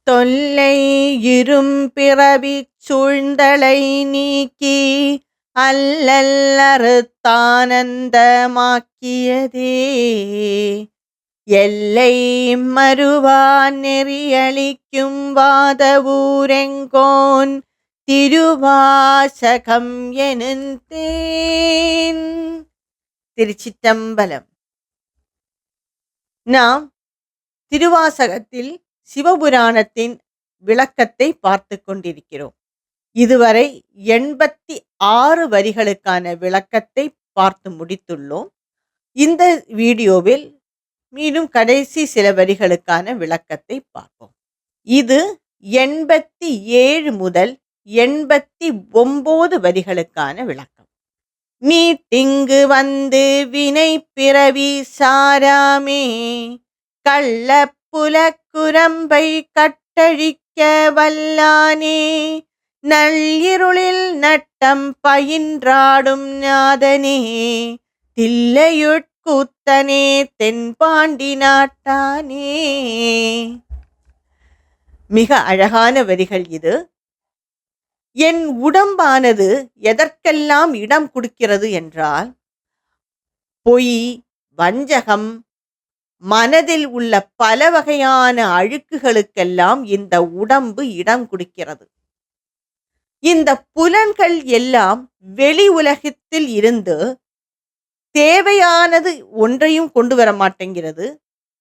தொல்லை இரும்பிறவிச் சூழ்ந்தலை நீக்கி அல்லல்லறுத்தானந்தமாக்கியதே. எல்லை மறுவா நெறியளிக்கும் வாதவூரெங்கோன் திருவாசகம் எனுந்தேன். திருச்சிற்றம்பலம். நாம் திருவாசகத்தில் சிவபுராணத்தின் விளக்கத்தை பார்த்து கொண்டிருக்கிறோம். இதுவரை 86 வரிகளுக்கான விளக்கத்தை பார்த்து முடித்துள்ளோம். இந்த வீடியோவில் மீண்டும் கடைசி சில வரிகளுக்கான விளக்கத்தை பார்ப்போம். இது 87 முதல் 89 வரிகளுக்கான விளக்கம். மீட்டிங்கு வந்து வினை பிறவி சாராமே கள்ள புலக்குரம்பை கட்டழிக்க வல்லானே நள்ளிருளில் நட்டம் பயின்றாடும் நாதனே தில்லையுட்கூத்தனே தென்பாண்டி நாட்டானே. மிக அழகான வரிகள் இது. என் உடம்பானது எதற்கெல்லாம் இடம் கொடுக்கிறது என்றால், பொய், வஞ்சகம், மனதில் உள்ள பல வகையான அழுக்குகளுக்கெல்லாம் இந்த உடம்பு இடம் கொடுக்கிறது. இந்த புலன்கள் எல்லாம் வெளி உலகத்தில் இருந்து தேவையானது ஒன்றையும் கொண்டு வர மாட்டேங்கிறது.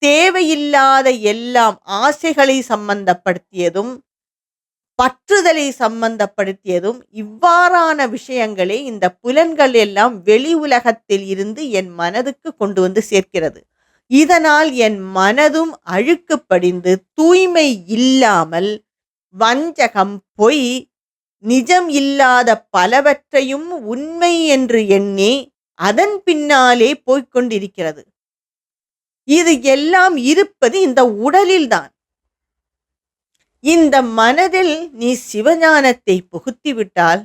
தேவையில்லாத எல்லாம் ஆசைகளை சம்பந்தப்படுத்தியதும் பற்றுதலை சம்பந்தப்படுத்தியதும் இவ்வாறான விஷயங்களே இந்த புலன்கள் எல்லாம் வெளி உலகத்தில் இருந்து என் மனதுக்கு கொண்டு வந்து சேர்க்கிறது. இதனால் என் மனதும் அழுக்கு படிந்து தூய்மை இல்லாமல் வஞ்சகம், பொய், நிஜம் இல்லாத பலவற்றையும் உண்மை என்று எண்ணி அதன் பின்னாலே போய்கொண்டிருக்கிறது. இது எல்லாம் இருப்பது இந்த உடலில்தான். இந்த மனதில் நீ சிவஞானத்தை புகுத்திவிட்டால்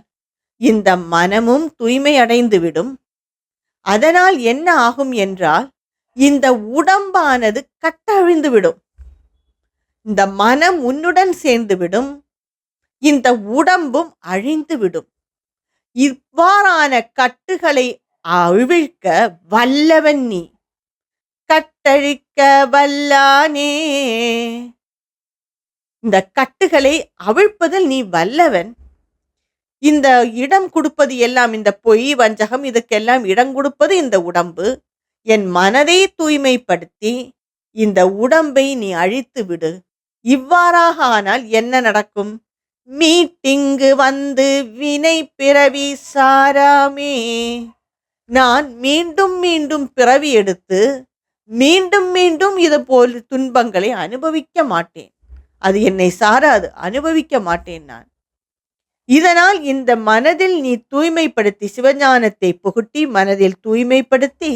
இந்த மனமும் தூய்மை அடைந்துவிடும். அதனால் என்ன ஆகும் என்றால், இந்த உடம்பானது கட்டழிந்துவிடும். இந்த மனம் உன்னுடன் சேர்ந்துவிடும். இந்த உடம்பும் அழிந்துவிடும். இவ்வாறான கட்டுகளை அவிழ்க்க வல்லவன் நீ. கட்டழிக்க வல்லானே. இந்த கட்டுகளை அவிழ்ப்பதில் நீ வல்லவன். இந்த இடம் கொடுப்பது எல்லாம், இந்த பொய், வஞ்சகம், இதுக்கெல்லாம் இடம் கொடுப்பது இந்த உடம்பு. என் மனதை தூய்மைப்படுத்தி இந்த உடம்பை நீ அழித்து விடு. இவ்வாறாக ஆனால் என்ன நடக்கும்? மீட்டிங்கு வந்து வினை பிறவி சாராமே. நான் மீண்டும் மீண்டும் பிறவி எடுத்து மீண்டும் மீண்டும் இது போல் துன்பங்களை அனுபவிக்க மாட்டேன். அது என்னை சாராது, அனுபவிக்க மாட்டேன் நான். இதனால் இந்த மனதில் நீ தூய்மைப்படுத்தி சிவஞானத்தை புகுட்டி மனதில் தூய்மைப்படுத்தி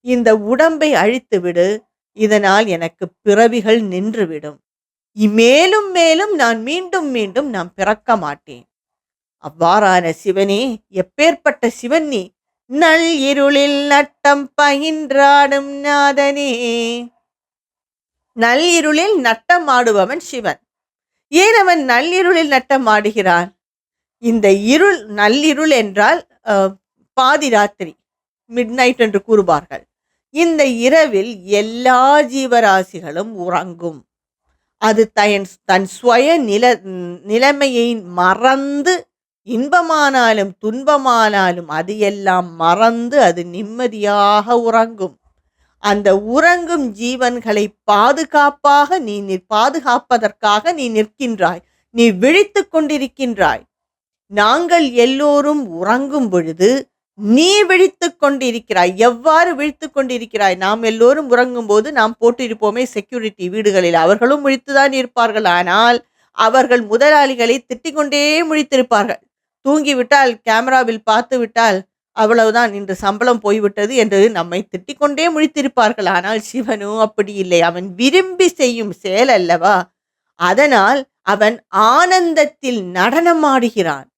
இந்த உடம்பை அழித்து விடு. இதனால் எனக்கு பிறவிகள் நின்றுவிடும். மேலும் மேலும் நான் மீண்டும் மீண்டும் நான் பிறக்க மாட்டேன். அவ்வாறான சிவனே, எப்பேற்பட்ட சிவன் நீ? நல் இருளில் நட்டம் பயின்றாடும் நாதனே. நள்ளிருளில் நட்டம் ஆடுபவன் சிவன். ஏன் அவன் நள்ளிருளில் நட்டம் ஆடுகிறான்? இந்த இருள், நள்ளிருள் என்றால் பாதி ராத்திரி, மிட் நைட் என்று கூறுவார்கள். இந்த இரவில் எல்லா ஜீவராசிகளும் உறங்கும். அது தன் சுய நிலைமையை மறந்து, இன்பமானாலும் துன்பமானாலும் அது எல்லாம் மறந்து அது நிம்மதியாக உறங்கும். அந்த உறங்கும் ஜீவன்களை பாதுகாப்பதற்காக நீ நிற்கின்றாய். நீ விழித்து கொண்டிருக்கின்றாய். நாங்கள் எல்லோரும் உறங்கும் பொழுது நீ விழித்து கொண்டிருக்கிறாய். எவ்வாறு விழித்து கொண்டிருக்கிறாய்? நாம் எல்லோரும் உறங்கும் போது நாம் போட்டிருப்போமே செக்யூரிட்டி வீடுகளில், அவர்களும் விழித்துதான் இருப்பார்கள். ஆனால் அவர்கள் முதலாளிகளை திட்டிக்கொண்டே முழித்திருப்பார்கள். தூங்கிவிட்டால், கேமராவில் பார்த்து விட்டால் அவ்வளவுதான், இன்று சம்பளம் போய்விட்டது என்று நம்மை திட்டிக்கொண்டே முழித்திருப்பார்கள். ஆனால் சிவனோ அப்படி இல்லை. அவன் விரும்பி செய்யும் செயல் அல்லவா? அதனால் அவன் ஆனந்தத்தில் நடனம் ஆடுகிறான்.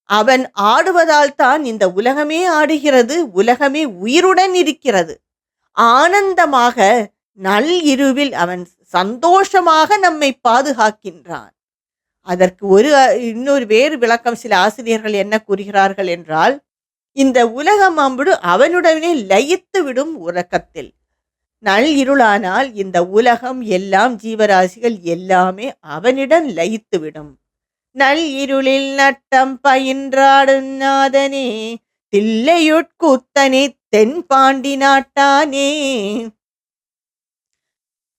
அவன் ஆடுவதால் தான் இந்த உலகமே ஆடுகிறது. உலகமே உயிருடன் இருக்கிறது. ஆனந்தமாக நள்ளிருவில் அவன் சந்தோஷமாக நம்மை பாதுகாக்கின்றான். அதற்கு இன்னொரு வேறு விளக்கம் சில ஆசிரியர்கள் என்ன கூறுகிறார்கள் என்றால், இந்த உலகம் அம்புடு அவனுடனே லயித்து விடும் உறக்கத்தில். நள் இருளானால் இந்த உலகம் எல்லாம் ஜீவராசிகள் எல்லாமே அவனிடம் லயித்துவிடும். நல் இருளில் நட்டம் பயின்றாடும் நாதனே, தில்லையுட்கூத்தனே தென்பாண்டி நாட்டானே.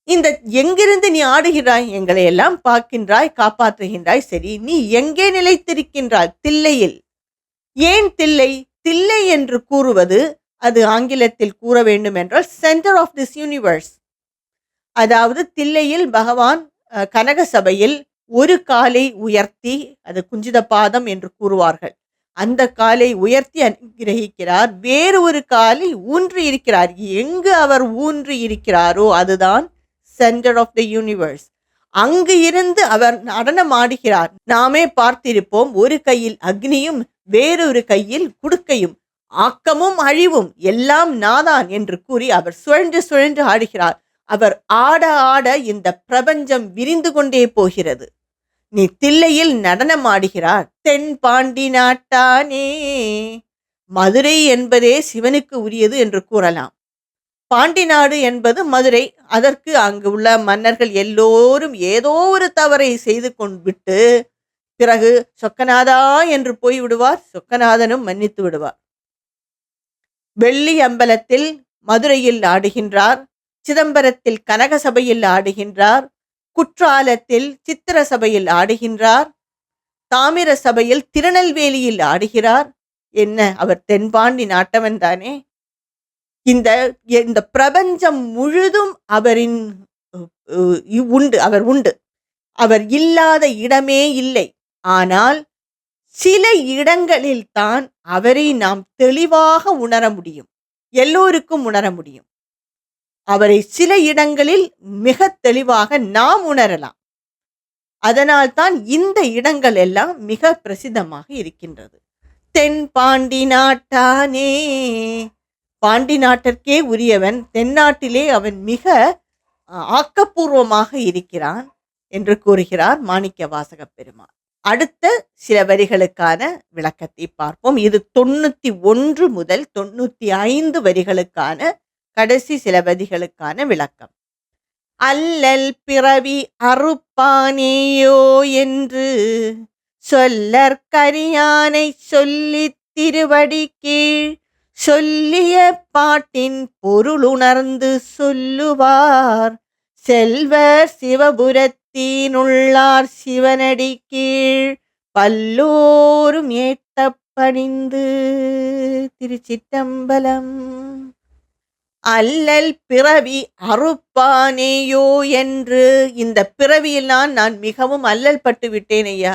இந்த எங்கிருந்து நீ ஆடுகிறாய், எங்களை எல்லாம் பார்க்கின்றாய், காப்பாற்றுகின்றாய், சரி நீ எங்கே நிலைத்திருக்கின்றாய்? தில்லையில். ஏன் தில்லை? தில்லை என்று கூறுவது, அது ஆங்கிலத்தில் கூற வேண்டும் என்றால் சென்டர் ஆஃப் திஸ் யூனிவர்ஸ். அதாவது தில்லையில் பகவான் கனக சபையில் ஒரு காலை உயர்த்தி, அது குஞ்சித பாதம் என்று கூறுவார்கள், அந்த காலை உயர்த்தி அனுகிரகிக்கிறார். வேறு ஒரு காலை ஊன்றி இருக்கிறார். எங்கு அவர் ஊன்றி இருக்கிறாரோ அதுதான் சென்டர் ஆஃப் த யூனிவர்ஸ். அங்கு இருந்து அவர் நடனம் ஆடுகிறார். நாமே பார்த்திருப்போம், ஒரு கையில் அக்னியும் வேறொரு கையில் குடுக்கையும், ஆக்கமும் அழிவும் எல்லாம் நாதான் என்று கூறி அவர் சுழன்று சுழன்று ஆடுகிறார். அவர் ஆட ஆட இந்த பிரபஞ்சம் விரிந்து கொண்டே போகிறது. நீ தில்லையில் நடனம் ஆடுகிறார். தென் பாண்டி நாட்டானே. மதுரை என்பதே சிவனுக்கு உரியது என்று கூறலாம். பாண்டி நாடு என்பது மதுரை. அதற்கு அங்கு உள்ள மன்னர்கள் எல்லோரும் ஏதோ ஒரு தவறை செய்து கொண்டு பிறகு சொக்கநாதா என்று போய் விடுவார். சொக்கநாதனும் மன்னித்து விடுவார். வெள்ளி அம்பலத்தில் மதுரையில் ஆடுகின்றார். சிதம்பரத்தில் கனக சபையில் ஆடுகின்றார். குற்றாலத்தில் சித்திர சபையில் ஆடுகின்றார். தாமிர சபையில் திருநெல்வேலியில் ஆடுகிறார். என்ன, அவர் தென்பாண்டி நாட்டவன் தானே. இந்த பிரபஞ்சம் முழுதும் அவரின் அவர் உண்டு. அவர் இல்லாத இடமே இல்லை. ஆனால் சில இடங்களில் தான் அவரை நாம் தெளிவாக உணர முடியும். எல்லோருக்கும் உணர முடியும். அவரை சில இடங்களில் மிக தெளிவாக நாம் உணரலாம். அதனால்தான் இந்த இடங்கள் எல்லாம் மிக பிரசித்தமாக இருக்கின்றது. தென் பாண்டி நாட்டானே. பாண்டி நாட்டிற்கே உரியவன். தென்னாட்டிலே அவன் மிக ஆக்கப்பூர்வமாக இருக்கிறான் என்று கூறுகிறார் மாணிக்க வாசக பெருமான். அடுத்த சில வரிகளுக்கான விளக்கத்தை பார்ப்போம். இது 91 முதல் 95 வரிகளுக்கான கடைசி சில வரிகளுக்கான விளக்கம். அல்லல் பிறவி அறுப்பானேயோ என்று சொல்லற்கரியானை சொல்லி திருவடி கீழ் சொல்லிய பாட்டின் பொருளுணர்ந்து சொல்லுவார் செல்வர் சிவபுரத்தினுள்ளார் சிவனடி கீழ் பல்லோரும் ஏத்த பணிந்து. திருச்சிற்றம்பலம். அல்லல் பிறவி அறுப்பானேயோ என்று, இந்த பிறவியில் நான் மிகவும் அல்லல் பட்டு விட்டேன் ஐயா.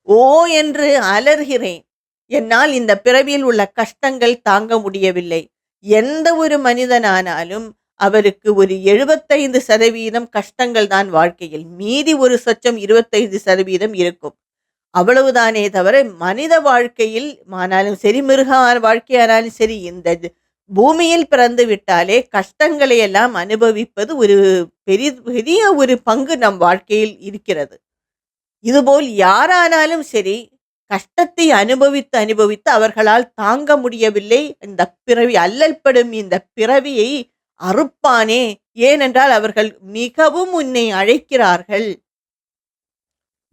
ஓ என்று அலறுகிறேன். என்னால் இந்த பிறவியில் உள்ள கஷ்டங்கள் தாங்க முடியவில்லை. எந்த ஒரு மனிதனானாலும் அவருக்கு ஒரு 75% கஷ்டங்கள் தான் வாழ்க்கையில். மீதி ஒரு சொச்சம் 25% இருக்கும். அவ்வளவுதானே தவிர மனித வாழ்க்கையில் ஆனாலும் சரி, மிருக வாழ்க்கையானாலும் சரி, இந்த பூமியில் பிறந்து விட்டாலே கஷ்டங்களை எல்லாம் அனுபவிப்பது ஒரு பெரிய ஒரு பங்கு நம் வாழ்க்கையில் இருக்கிறது. இதுபோல் யாரானாலும் சரி, கஷ்டத்தை அனுபவித்து அவர்களால் தாங்க முடியவில்லை. இந்த பிறவி அல்லல்படும் இந்த பிறவியை அறுப்பானே. ஏனென்றால் அவர்கள் மிகவும் உன்னை அழைக்கிறார்கள்.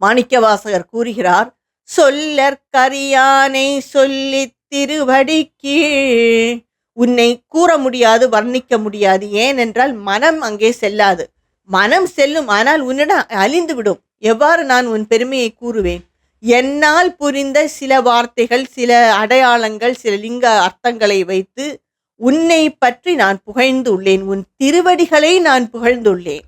மாணிக்கவாசகர் கூறுகிறார், சொல்லற்கரியானை சொல்லி திருவடி கீழ். உன்னை கூற முடியாது, வர்ணிக்க முடியாது. ஏனென்றால் மனம் அங்கே செல்லாது. மனம் செல்லும், ஆனால் உன்னிடம் அழிந்துவிடும். எவ்வாறு நான் உன் பெருமையை கூறுவேன்? என்னால் புரிந்த சில வார்த்தைகள், சில அடையாளங்கள், சில லிங்க அர்த்தங்களை வைத்து உன்னை பற்றி நான் புகழ்ந்துள்ளேன். உன் திருவடிகளை நான் புகழ்ந்துள்ளேன்.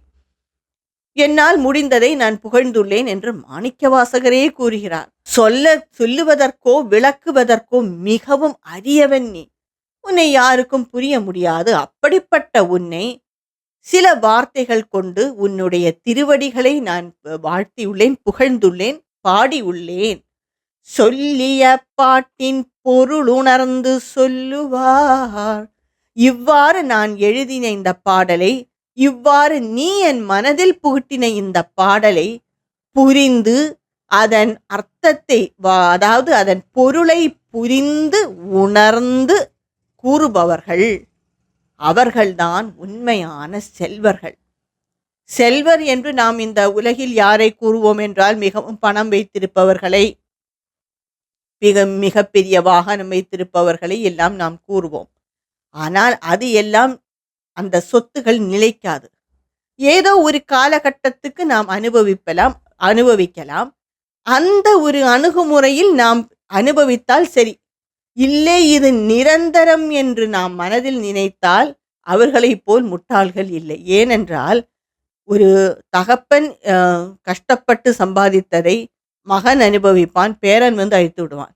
என்னால் முடிந்ததை நான் புகழ்ந்துள்ளேன் என்று மாணிக்கவாசகரே கூறுகிறார். சொல்லுவதற்கோ விளக்குவதற்கோ மிகவும் அரியவன் நீ. உன்னை யாருக்கும் புரிய முடியாது. அப்படிப்பட்ட உன்னை சில வார்த்தைகள் கொண்டு உன்னுடைய திருவடிகளை நான் வாழ்த்தியுள்ளேன், புகழ்ந்துள்ளேன், பாடியுள்ளேன். சொல்லிய பாட்டின் பொருள் உணர்ந்து சொல்லுவார். இவ்வாறு நான் எழுதின இந்த பாடலை இவ்வாறு நீ என் மனதில் புகுட்டின இந்த பாடலை புரிந்து அதன் அர்த்தத்தை அதாவது அதன் பொருளை புரிந்து உணர்ந்து கூறுபவர்கள் அவர்கள்தான் உண்மையான செல்வர்கள். செல்வர் என்று நாம் இந்த உலகில் யாரை கூறுவோம் என்றால் மிகவும் பணம் வைத்திருப்பவர்களை, மிகப்பெரிய வாகனம் வைத்திருப்பவர்களை எல்லாம் நாம் கூறுவோம். ஆனால் அது எல்லாம் அந்த சொத்துகள் நிலைக்காது. ஏதோ ஒரு காலகட்டத்துக்கு நாம் அனுபவிக்கலாம். அந்த ஒரு அணுகுமுறையில் நாம் அனுபவித்தால் சரி. இல்லை இது நிரந்தரம் என்று நாம் மனதில் நினைத்தால் அவர்களைப் போல் முட்டாள்கள் இல்லை. ஏனென்றால் ஒரு தகப்பன் கஷ்டப்பட்டு சம்பாதித்ததை மகன் அனுபவிப்பான், பேரன் அழித்து விடுவான்.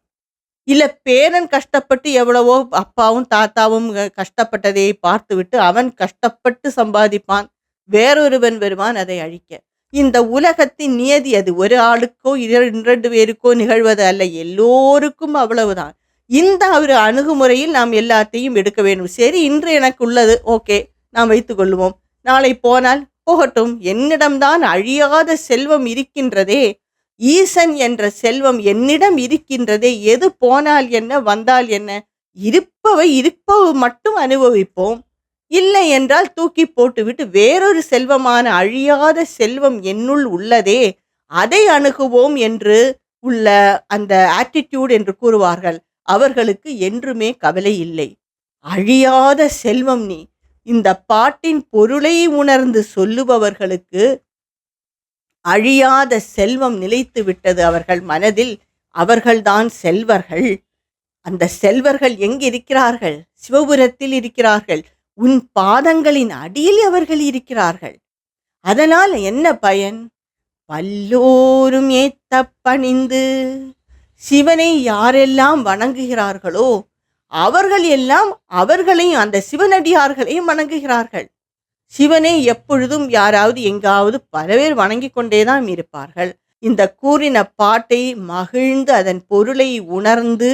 இல்ல பேரன் கஷ்டப்பட்டு எவ்வளவோ அப்பாவும் தாத்தாவும் கஷ்டப்பட்டதை பார்த்துவிட்டு அவன் கஷ்டப்பட்டு சம்பாதிப்பான், வேறொருவன் வருவான் அதை அழிக்க. இந்த உலகத்தின் நியதி அது. ஒரு ஆளுக்கோ 2 பேருக்கோ நிகழ்வது அல்ல, எல்லோருக்கும் அவ்வளவுதான். இந்த ஒரு அணுகுமுறையில் நாம் எல்லாத்தையும் எடுக்க வேண்டும். சரி, இன்று எனக்கு உள்ளது, ஓகே, நாம் வைத்துக் கொள்ளுவோம். நாளை போனால் போகட்டும், என்னிடம்தான் அழியாத செல்வம் இருக்கின்றதே, ஈசன் என்ற செல்வம் என்னிடம் இருக்கின்றதே, எது போனால் என்ன வந்தால் என்ன, இருப்பவை மட்டும் அனுபவிப்போம். இல்லை என்றால் தூக்கி போட்டுவிட்டு வேறொரு செல்வமான அழியாத செல்வம் என்னுள் உள்ளதே அதை அணுகுவோம் என்று உள்ள அந்த ஆட்டிடியூட் என்று கூறுவார்கள். அவர்களுக்கு என்றுமே கவலை இல்லை. அழியாத செல்வம் நீ. இந்த பாட்டின் பொருளை உணர்ந்து சொல்லுபவர்களுக்கு அழியாத செல்வம் நிலைத்து விட்டது அவர்கள் மனதில். அவர்கள்தான் செல்வர்கள். அந்த செல்வர்கள் எங்கு இருக்கிறார்கள்? சிவபுரத்தில் இருக்கிறார்கள். உன் பாதங்களின் அடியில் அவர்கள் இருக்கிறார்கள். அதனால் என்ன பயன்? பல்லோரும் ஏத்த பணிந்து சிவனை யாரெல்லாம் வணங்குகிறார்களோ அவர்கள் எல்லாம் அவர்களையும் அந்த சிவனடியார்களையும் வணங்குகிறார்கள். சிவனை எப்பொழுதும் யாராவது எங்காவது பல பேர் வணங்கி கொண்டேதான் இருப்பார்கள். இந்த கூறின பாட்டை மகிழ்ந்து அதன் பொருளை உணர்ந்து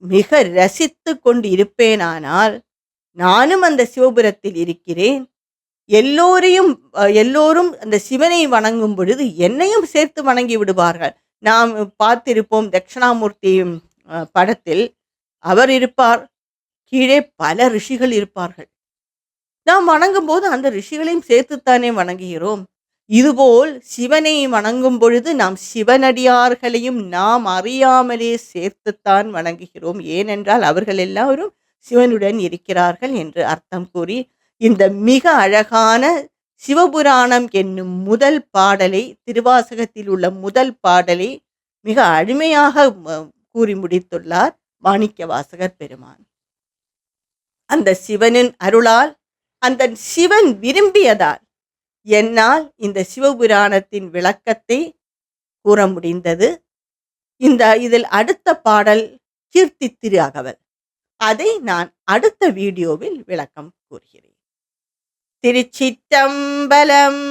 மிக ரசித்து கொண்டு இருப்பேனானால் நானும் அந்த சிவபுரத்தில் இருக்கிறேன். எல்லோரும் அந்த சிவனை வணங்கும் பொழுது என்னையும் சேர்த்து வணங்கி விடுவார்கள். நாம் பார்த்திருப்போம் தட்சிணாமூர்த்தி படத்தில் அவர் இருப்பார், கீழே பல ரிஷிகள் இருப்பார்கள். நாம் வணங்கும் போது அந்த ரிஷிகளையும் சேர்த்துத்தானே வணங்குகிறோம். இதுபோல் சிவனை வணங்கும் பொழுது நாம் சிவனடியார்களையும் நாம் அறியாமலே சேர்த்துத்தான் வணங்குகிறோம். ஏனென்றால் அவர்கள் எல்லாரும் சிவனுடன் இருக்கிறார்கள் என்று அர்த்தம் கூறி இந்த மிக அழகான சிவபுராணம் என்னும் முதல் பாடலை, திருவாசகத்தில் உள்ள முதல் பாடலை மிக அருமையாக கூறி முடித்துள்ளார் மாணிக்கவாசகர் பெருமான். அந்த சிவனின் அருளால், அந்த சிவன் விரும்பியதால் என்னால் இந்த சிவபுராணத்தின் விளக்கத்தை கூற முடிந்தது. இதில் அடுத்த பாடல் கீர்த்தி திரு அகவல். அதை நான் அடுத்த வீடியோவில் விளக்கம் கூறுகிறேன். திருச்சிற்றம்பலம்.